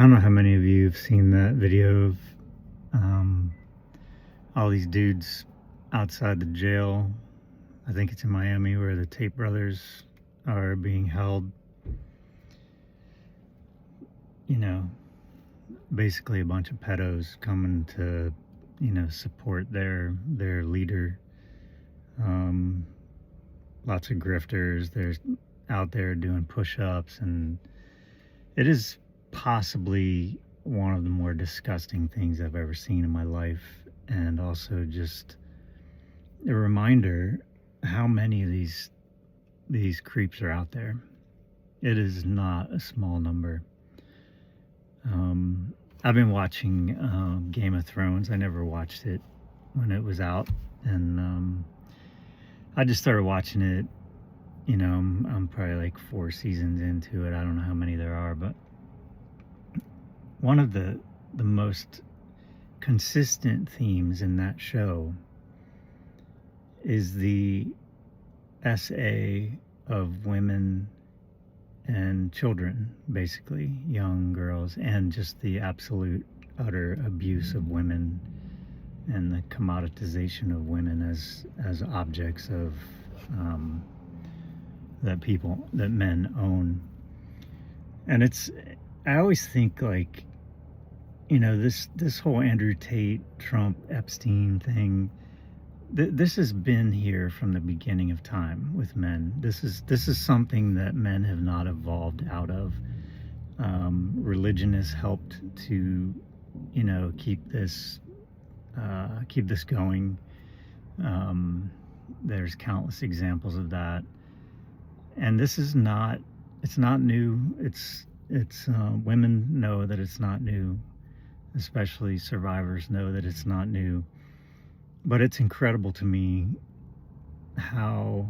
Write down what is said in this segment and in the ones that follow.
don't know how many of you have seen that video of um, all these dudes outside the jail. I think it's in Miami where the Tate brothers are being held. You know, basically a bunch of pedos coming to, support their leader. Um, Lots of grifters. They're out there doing push-ups, and it is possibly one of the more disgusting things I've ever seen in my life, and also just a reminder how many of these creeps are out there. It is not a small number. I've been watching Game of Thrones. I never watched it when it was out, and I just started watching it. I'm probably like 4 seasons into it. I don't know how many there are, but one of the most consistent themes in that show is the SA of women and children, basically young girls, and just the absolute utter abuse of women and the commoditization of women as objects of that men own. And I always think, like, this whole Andrew Tate, Trump, Epstein thing, this has been here from the beginning of time with men. This is something that men have not evolved out of. Religion has helped to, keep this going. There's countless examples of that, and it's not new. It's women know that it's not new, especially survivors know that it's not new. But it's incredible to me how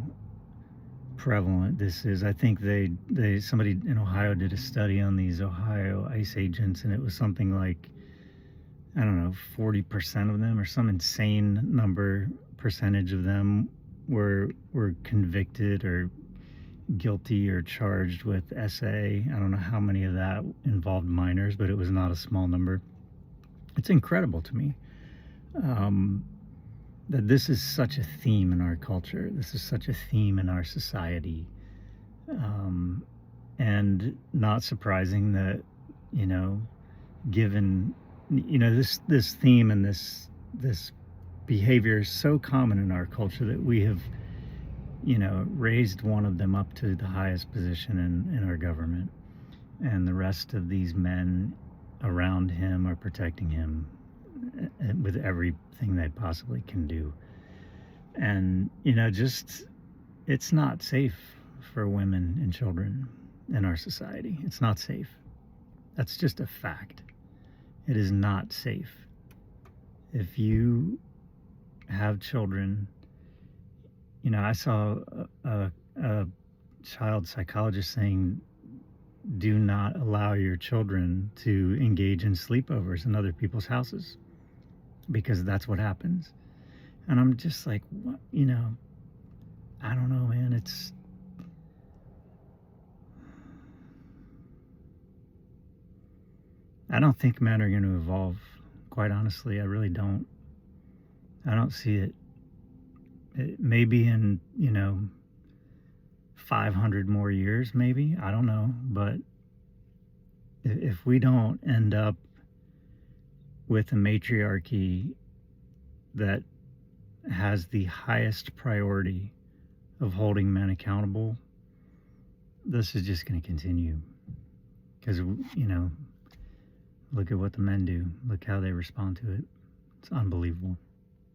prevalent this is. I think somebody in Ohio did a study on these Ohio ICE agents, and it was something like, I don't know, 40% of them, or some insane percentage of them were convicted or guilty or charged with SA. I don't know how many of that involved minors, but it was not a small number. It's incredible to me that this is such a theme in our culture. This is such a theme in our society. And not surprising that, given, this theme and this behavior is so common in our culture that we have, raised one of them up to the highest position in our government. And the rest of these men around him are protecting him with everything they possibly can do. And, it's not safe for women and children in our society. It's not safe. That's just a fact. It is not safe. If you have children, I saw a child psychologist saying, do not allow your children to engage in sleepovers in other people's houses, because that's what happens. And I'm just like, what? I don't know, man. I don't think men are going to evolve, quite honestly. I really don't. I don't see it. Maybe in 500 more years, maybe, I don't know. But if we don't end up with a matriarchy that has the highest priority of holding men accountable, this is just going to continue. Because, look at what the men do. Look how they respond to it. It's unbelievable.